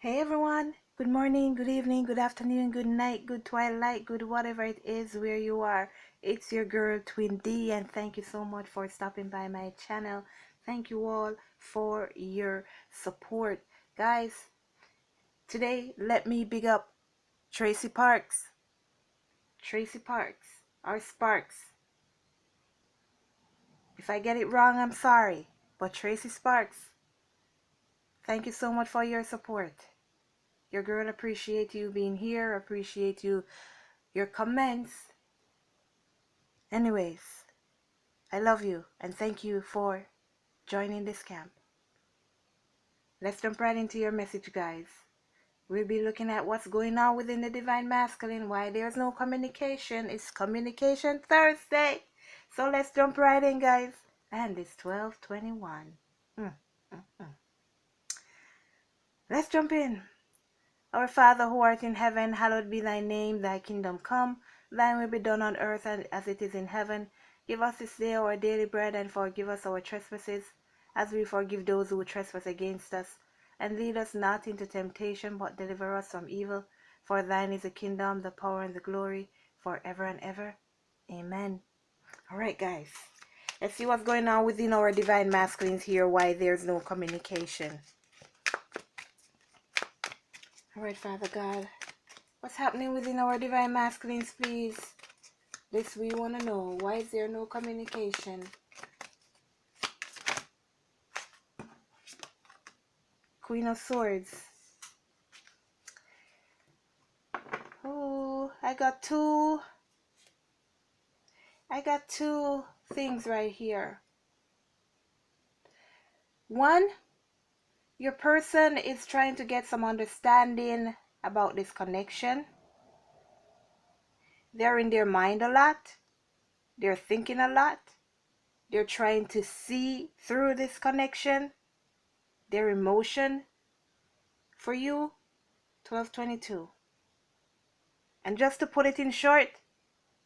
Hey everyone, good morning, good evening, good afternoon, good night, good twilight, good whatever it is where you are. It's your girl Twin D, and thank you so much for stopping by my channel. Thank you all for your support. Guys, today let me big up Tracy Parks. Tracy Parks, or Sparks. If I get it wrong, I'm sorry. But Tracy Sparks, thank you so much for your support. Your girl appreciate you being here, appreciate your comments. Anyways, I love you and thank you for joining this camp. Let's jump right into your message, guys. We'll be looking at what's going on within the divine masculine, why there's no communication. It's Communication Thursday. So let's jump right in, guys. And it's 12:21. Let's jump in. Our Father who art in heaven, hallowed be thy name. Thy kingdom come. Thine will be done on earth as it is in heaven. Give us this day our daily bread, and forgive us our trespasses, as we forgive those who trespass against us. And lead us not into temptation, but deliver us from evil. For thine is the kingdom, the power, and the glory, forever and ever. Amen. All right, guys. Let's see what's going on within our divine masculines here, why there's no communication. All right, Father God. What's happening within our divine masculines, please? This we want to know. Why is there no communication? Queen of Swords. Oh, I got two things right here. One, your person is trying to get some understanding about this connection. They're in their mind a lot. They're thinking a lot. They're trying to see through this connection, their emotion for you. 1222. And just to put it in short,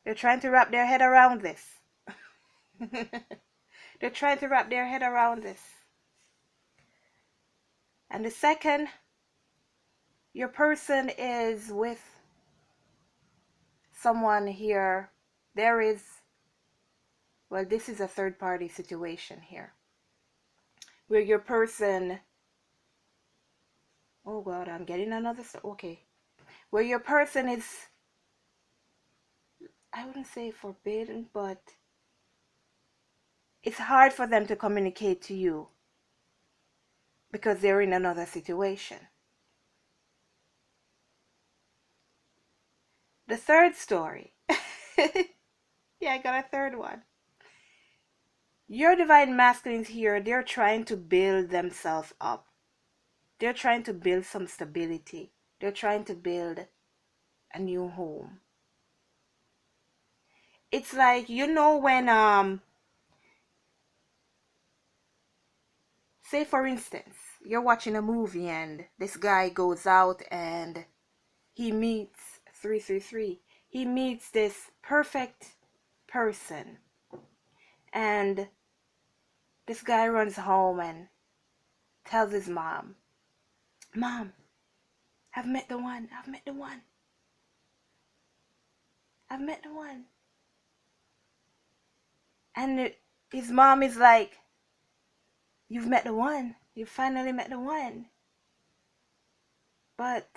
they're trying to wrap their head around this. They're trying to wrap their head around this. And the second, your person is with someone here. This is a third party situation here. Where your person, oh God, I'm getting another, okay. Where your person is, I wouldn't say forbidden, but it's hard for them to communicate to you because they're in another situation. The third story. Yeah, I got a third one. Your divine masculines here, they're trying to build themselves up. They're trying to build some stability. They're trying to build a new home. It's like, when, say for instance, you're watching a movie and this guy goes out and he meets 333. He meets this perfect person. And this guy runs home and tells his mom, Mom, I've met the one. I've met the one. I've met the one. And his mom is like, you've met the one. You finally met the one. But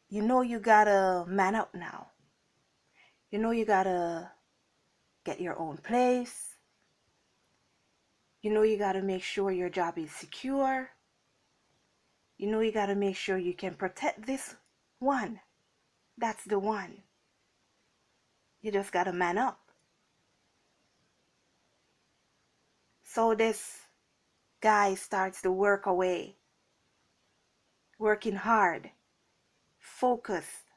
you gotta man up now. You gotta get your own place. You gotta make sure your job is secure. You gotta make sure you can protect this one. That's the one. You just gotta man up. So this guy starts to work away, working hard, focused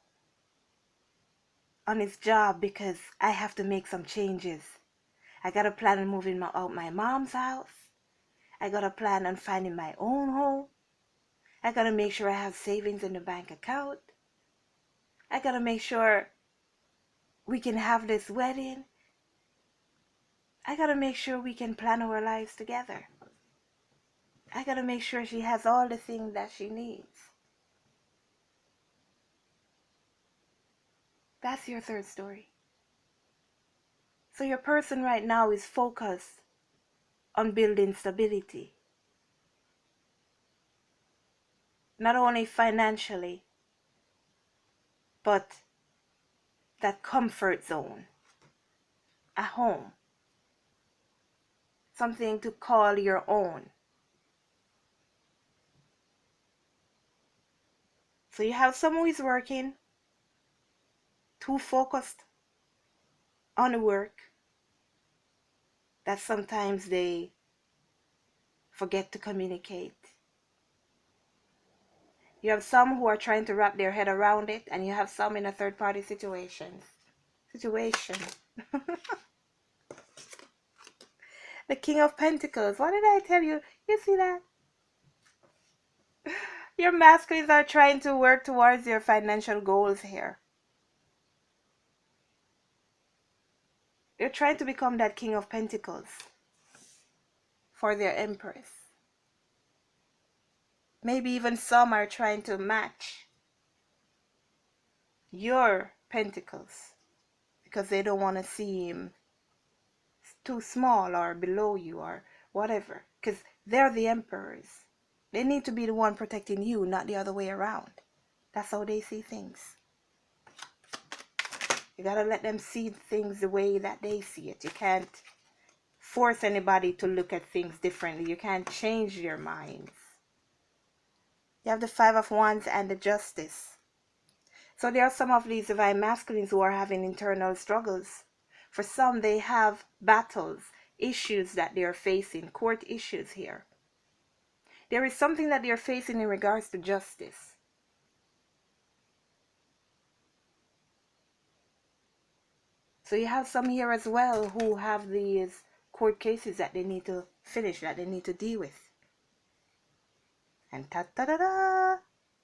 on his job because I have to make some changes. I got a plan on moving out my mom's house. I got a plan on finding my own home. I got to make sure I have savings in the bank account. I got to make sure we can have this wedding. I got to make sure we can plan our lives together. I gotta make sure she has all the things that she needs. That's your third story. So your person right now is focused on building stability. Not only financially, but that comfort zone, a home, something to call your own. So you have someone who is working, too focused on the work that sometimes they forget to communicate. You have some who are trying to wrap their head around it, and you have some in a third party situation. The King of Pentacles. What did I tell you? You see that? Your masculines are trying to work towards your financial goals here. They're trying to become that King of Pentacles for their Empress. Maybe even some are trying to match your Pentacles because they don't want to seem too small or below you or whatever, because they're the emperors. They need to be the one protecting you, not the other way around. That's how they see things. You gotta let them see things the way that they see it. You can't force anybody to look at things differently. You can't change their minds. You have the Five of Wands and the Justice. So there are some of these divine masculines who are having internal struggles. For some, they have battles, issues that they are facing, court issues here. There is something that they are facing in regards to justice. So you have some here as well who have these court cases that they need to finish, that they need to deal with. And ta-ta-da-da!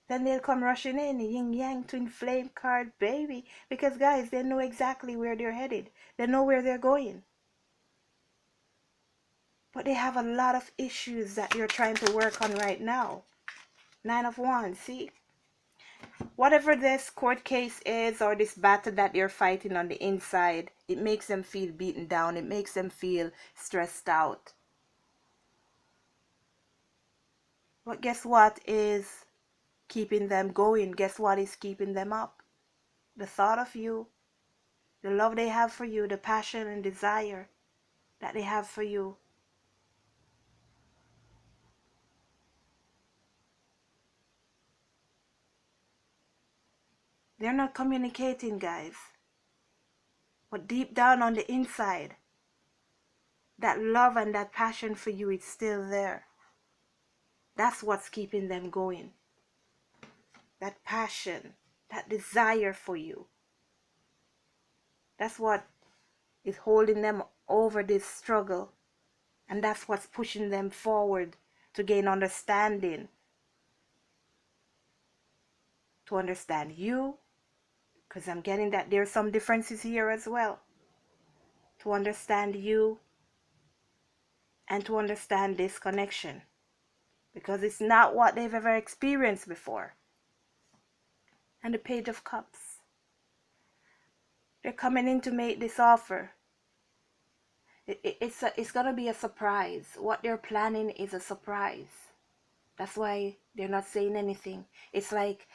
Then they'll come rushing in, yin-yang twin flame card, baby. Because guys, they know exactly where they're headed. They know where they're going. But they have a lot of issues that you're trying to work on right now. Nine of Wands, see? Whatever this court case is or this battle that you're fighting on the inside, it makes them feel beaten down. It makes them feel stressed out. But guess what is keeping them going? Guess what is keeping them up? The thought of you, the love they have for you, the passion and desire that they have for you. They're not communicating, guys. But deep down on the inside, that love and that passion for you is still there. That's what's keeping them going. That passion, that desire for you. That's what is holding them over this struggle. And that's what's pushing them forward to gain understanding. To understand you. Because I'm getting that there's some differences here as well. To understand you. And to understand this connection. Because it's not what they've ever experienced before. And the Page of Cups. They're coming in to make this offer. It's going to be a surprise. What they're planning is a surprise. That's why they're not saying anything. It's like,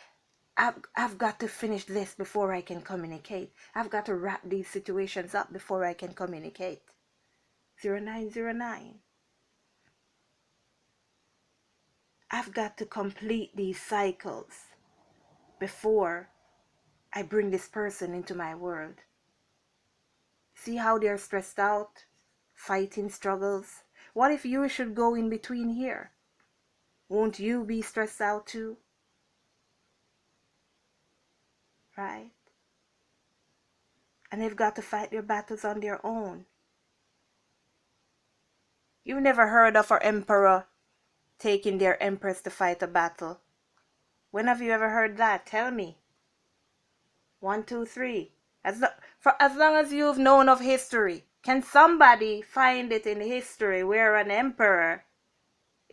I've got to finish this before I can communicate. I've got to wrap these situations up before I can communicate. 0909. I've got to complete these cycles before I bring this person into my world. See how they're stressed out, fighting struggles? What if you should go in between here? Won't you be stressed out too? Right? And they've got to fight their battles on their own. You've never heard of an emperor taking their empress to fight a battle. When have you ever heard that? Tell me. 1, 2, 3. For as long as you've known of history, can somebody find it in history where an emperor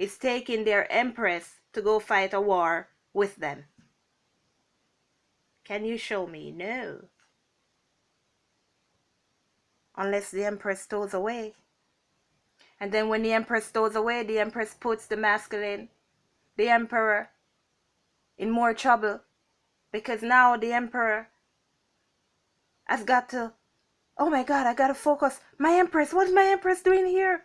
is taking their empress to go fight a war with them. Can you show me? No. Unless the empress stows away. And then when the empress stows away, the empress puts the masculine, the emperor, in more trouble. Because now the emperor has got to, oh my God, I got to focus. My empress, what's my empress doing here?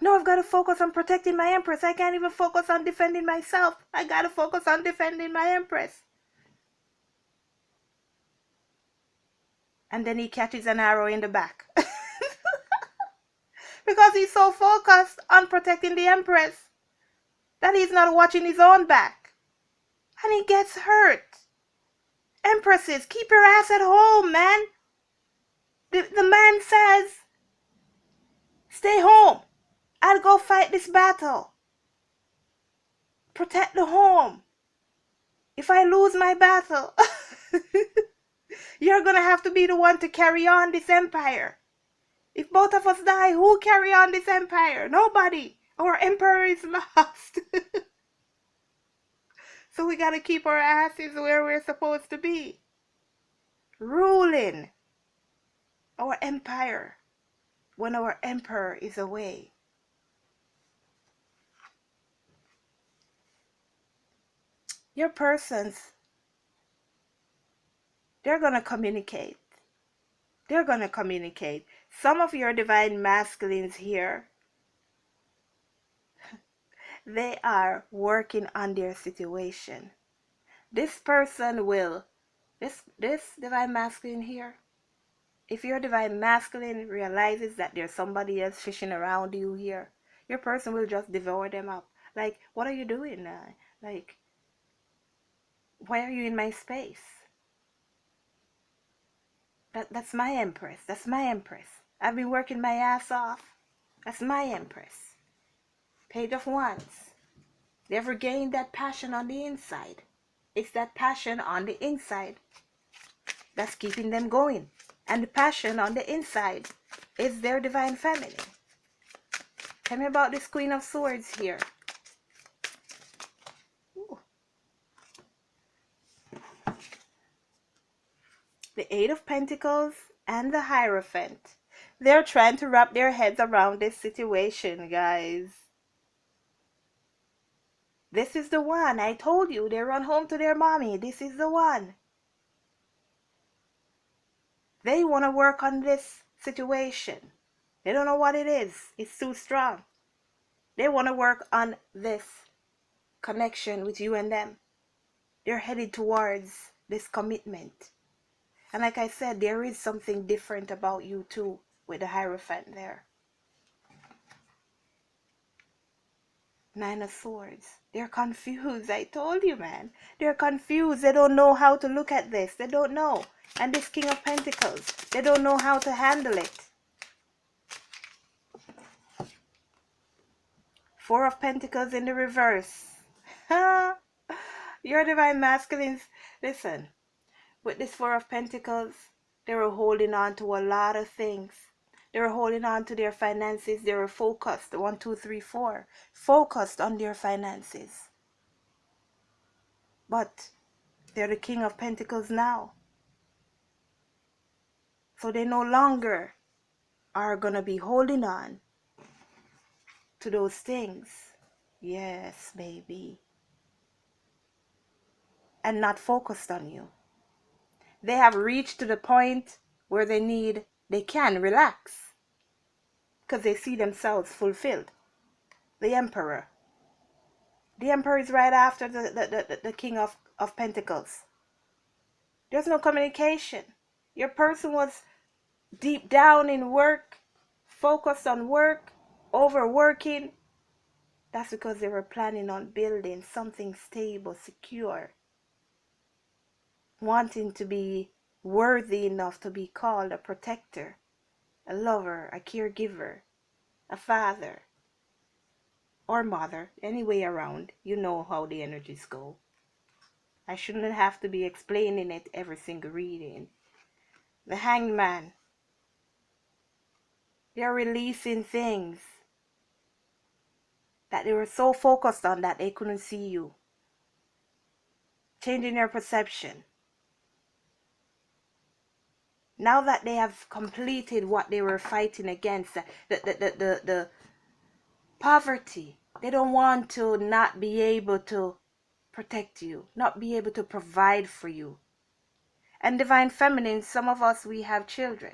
No, I've got to focus on protecting my empress. I can't even focus on defending myself. I got to focus on defending my empress. And then he catches an arrow in the back. Because he's so focused on protecting the empress that he's not watching his own back. And he gets hurt. Empresses, keep your ass at home, man. The man says, stay home. I'll go fight this battle. Protect the home. If I lose my battle, you're going to have to be the one to carry on this empire. If both of us die, who carry on this empire? Nobody. Our emperor is lost. So we got to keep our asses where we're supposed to be. Ruling our empire when our emperor is away. Your persons, they're going to communicate. They're going to communicate. Some of your divine masculines here, they are working on their situation. This person will, this divine masculine here, if your divine masculine realizes that there's somebody else fishing around you here, your person will just devour them up. Like, what are you doing? Like, why are you in my space? That's my empress. That's my empress. I've been working my ass off. That's my empress. Page of Wands. They've regained that passion on the inside. It's that passion on the inside that's keeping them going. And the passion on the inside is their divine feminine. Tell me about this Queen of Swords here. Ooh. The Eight of Pentacles and the Hierophant. They're trying to wrap their heads around this situation, guys. This is the one. I told you, they run home to their mommy. This is the one. They want to work on this situation. They don't know what it is. It's too strong. They want to work on this connection with you and them. They're headed towards this commitment. And like I said, there is something different about you too with the Hierophant there. Nine of Swords. They're confused. I told you, man. They're confused. They don't know how to look at this. They don't know. And this King of Pentacles, they don't know how to handle it. Four of Pentacles in the reverse. Your divine masculines, listen, with this Four of Pentacles, they were holding on to a lot of things. They were holding on to their finances. They were focused. 1, 2, 3, 4. Focused on their finances. But they're the King of Pentacles now. So they no longer are going to be holding on to those things. Yes, baby. And not focused on you. They have reached to the point where they can relax. Because they see themselves fulfilled. The Emperor. The Emperor is right after the King of Pentacles. There's no communication. Your person was deep down in work, focused on work, overworking. That's because they were planning on building something stable, secure. Wanting to be worthy enough to be called a protector, a lover, a caregiver, a father, or mother, any way around. You know how the energies go. I shouldn't have to be explaining it every single reading. The Hangman. They're releasing things. that they were so focused on that they couldn't see you. Changing their perception. Now that they have completed what they were fighting against, the poverty, they don't want to not be able to protect you, not be able to provide for you. And divine feminine, some of us, we have children.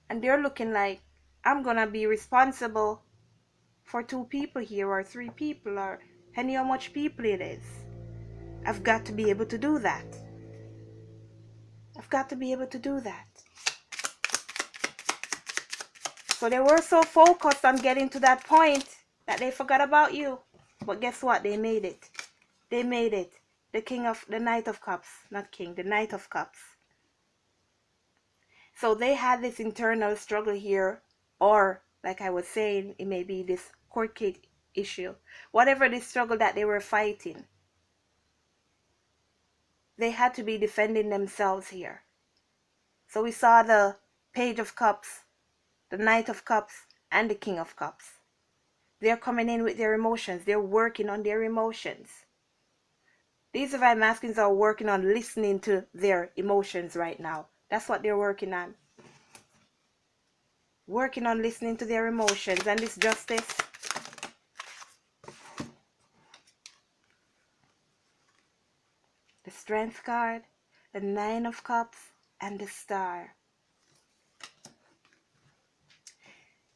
And they're looking like, I'm going to be responsible for 2 people here or 3 people or any how much people it is. I've got to be able to do that. I've got to be able to do that. So they were so focused on getting to that point that they forgot about you. But guess what? They made it. They made it. The Knight of Cups. Not King, the Knight of Cups. So they had this internal struggle here, or like I was saying, it may be this court case issue. Whatever the struggle that they were fighting, they had to be defending themselves here. So we saw the Page of Cups, the Knight of Cups, and the King of Cups. They're coming in with their emotions. They're working on their emotions. These divine masculines are working on listening to their emotions right now. That's what they're working on. Working on listening to their emotions. And this Justice, the Strength card, the Nine of Cups, and the Star.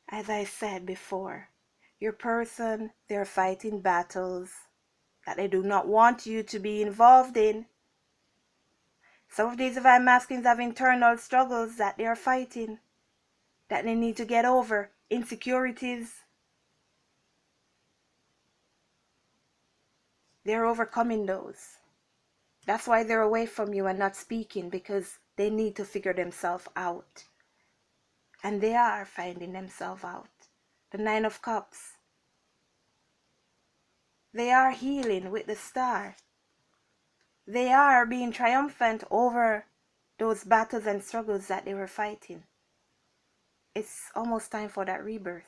As I said before, your person, they're fighting battles that they do not want you to be involved in. Some of these divine masculines have internal struggles that they are fighting, that they need to get over. Insecurities. They're overcoming those. That's why they're away from you and not speaking, because they need to figure themselves out. And they are finding themselves out. The Nine of Cups. They are healing with the Star. They are being triumphant over those battles and struggles that they were fighting. It's almost time for that rebirth.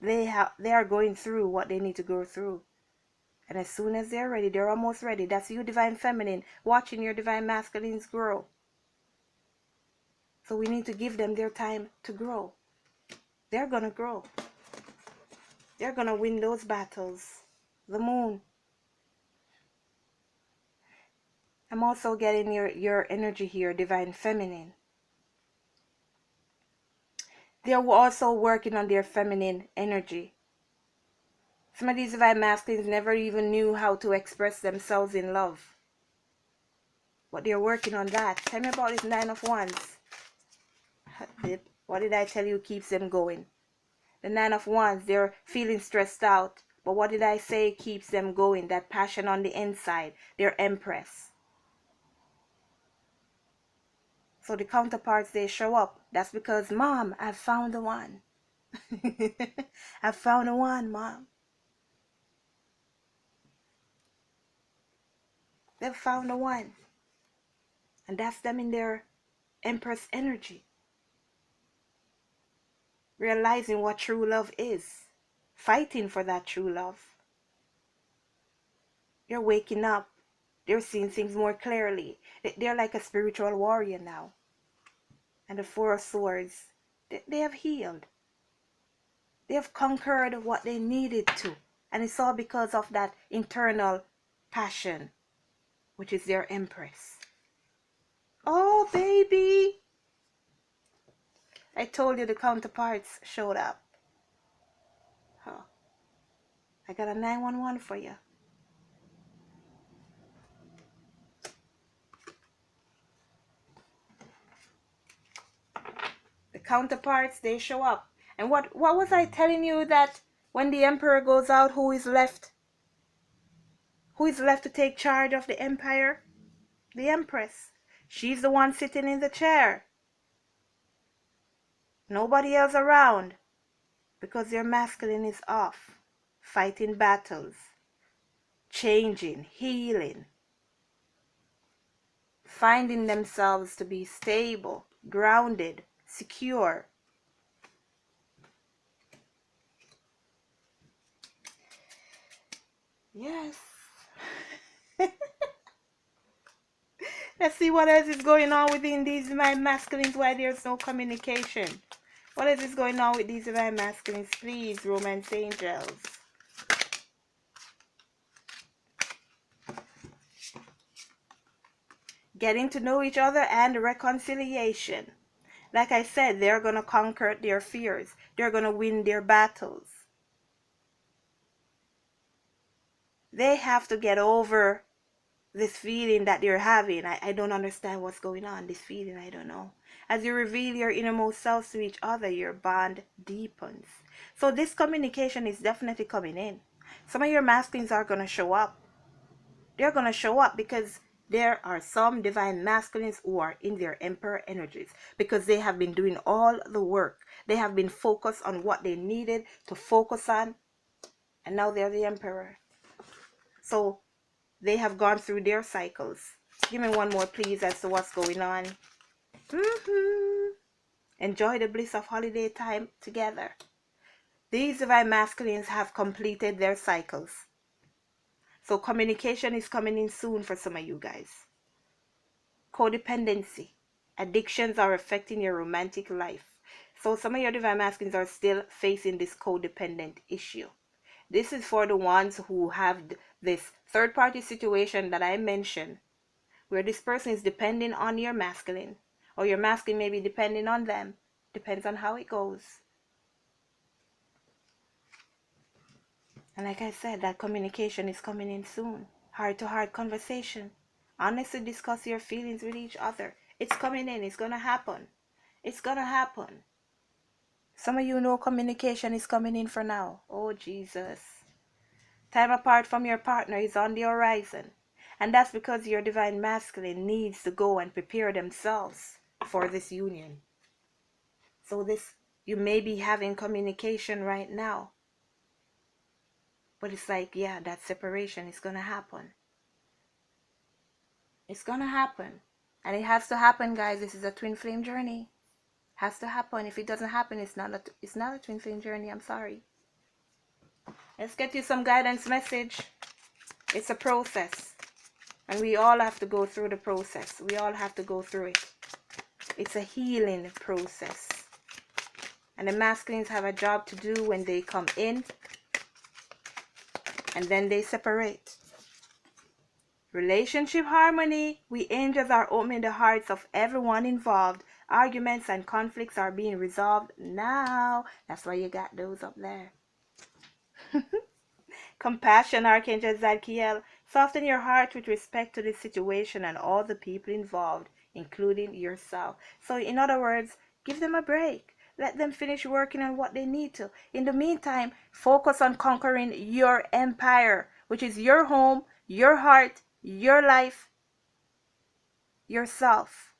They are going through what they need to go through. And as soon as they're ready, they're almost ready. That's you, divine feminine, watching your divine masculines grow. So we need to give them their time to grow. They're going to grow. They're going to win those battles. The Moon. I'm also getting your energy here, divine feminine. They're also working on their feminine energy. Some of these divine masculines never even knew how to express themselves in love. But they're working on that. Tell me about this Nine of Wands. What did I tell you keeps them going? The Nine of Wands, they're feeling stressed out. But what did I say keeps them going? That passion on the inside. They're Empress. So the counterparts, they show up. That's because, Mom, I've found the one. I've found the one, Mom. They've found the one. And that's them in their Empress energy. Realizing what true love is. Fighting for that true love. They're waking up. They're seeing things more clearly. They're like a spiritual warrior now. And the Four of Swords, they have healed. They have conquered what they needed to. And it's all because of that internal passion, which is their Empress. Oh, baby. I told you the counterparts showed up. Huh. I got a 911 for you. The counterparts, they show up. And what was I telling you, that when the emperor goes out, who is left? Who is left to take charge of the empire? The Empress. She's the one sitting in the chair. Nobody else around, because their masculine is off, fighting battles, changing, healing, finding themselves to be stable, grounded, secure. Yes. Let's see what else is going on within these divine masculines, why there's no communication. What else is going on with these divine masculines? Please, romance angels. Getting to know each other and reconciliation. Like I said, they're going to conquer their fears. They're going to win their battles. They have to get over this feeling that they're having. I don't understand what's going on. This feeling, I don't know. As you reveal your innermost selves to each other, your bond deepens. So this communication is definitely coming in. Some of your masculines are going to show up. They're going to show up because there are some divine masculines who are in their emperor energies because they have been doing all the work. They have been focused on what they needed to focus on, and now they're the emperor. So they have gone through their cycles. Give me one more, please, as to what's going on. Enjoy the bliss of holiday time together. These divine masculines have completed their cycles. So communication is coming in soon for some of you guys. Codependency. Addictions are affecting your romantic life. So some of your divine masculines are still facing this codependent issue. This is for the ones who have this third-party situation that I mentioned, where this person is depending on your masculine, or your masculine may be depending on them. Depends on how it goes. And like I said, that communication is coming in soon. Heart-to-heart conversation. Honestly discuss your feelings with each other. It's coming in. It's going to happen. It's going to happen. Some of you know communication is coming in for now. Oh, Jesus. Time apart from your partner is on the horizon. And that's because your divine masculine needs to go and prepare themselves for this union. So you may be having communication right now. But it's like, yeah, that separation is going to happen. It's going to happen. And it has to happen, guys. This is a twin flame journey. Has to happen. If it doesn't happen, it's not a twin flame journey. I'm sorry. Let's get you some guidance message. It's a process. And we all have to go through the process. We all have to go through it. It's a healing process. And the masculines have a job to do when they come in. And then they separate. Relationship harmony. We angels are opening the hearts of everyone involved. Arguments and conflicts are being resolved now. That's why you got those up there. Compassion, Archangel Zadkiel. Soften your heart with respect to this situation and all the people involved, including yourself. So in other words, give them a break. Let them finish working on what they need to. In the meantime, focus on conquering your empire, which is your home, your heart, your life, yourself.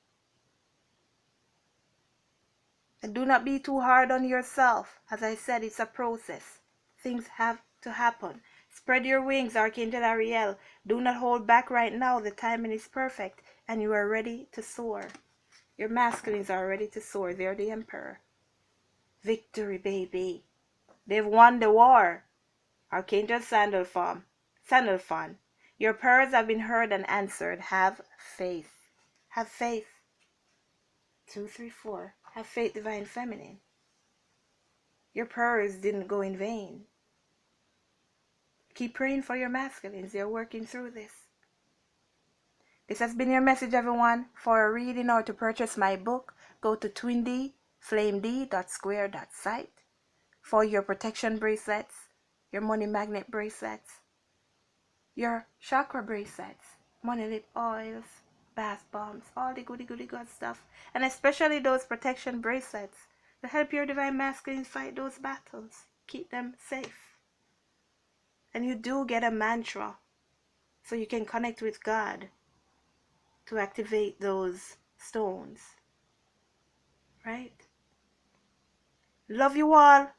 And do not be too hard on yourself. As I said, it's a process. Things have to happen. Spread your wings, Archangel Ariel. Do not hold back right now. The timing is perfect and you are ready to soar. Your masculines are ready to soar. They're the emperor. Victory, baby. They've won the war. Archangel Sandalphon. Your prayers have been heard and answered. Have faith. Have faith. 2, 3, 4. Have faith, divine feminine. Your prayers didn't go in vain. Keep praying for your masculines. They're working through this. This has been your message, everyone. For a reading or to purchase my book, go to twindflamed.square.site for your protection bracelets, your money magnet bracelets, your chakra bracelets, money lip oils, bath bombs, all the goody good stuff, and especially those protection bracelets to help your divine masculine fight those battles. Keep them safe. And you do get a mantra so you can connect with God to activate those stones. Right? Love you all.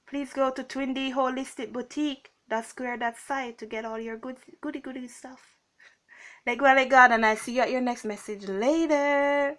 Please go to twindholisticboutique.square.site to get all your goody stuff. Let go, let God, and I'll see you at your next message later.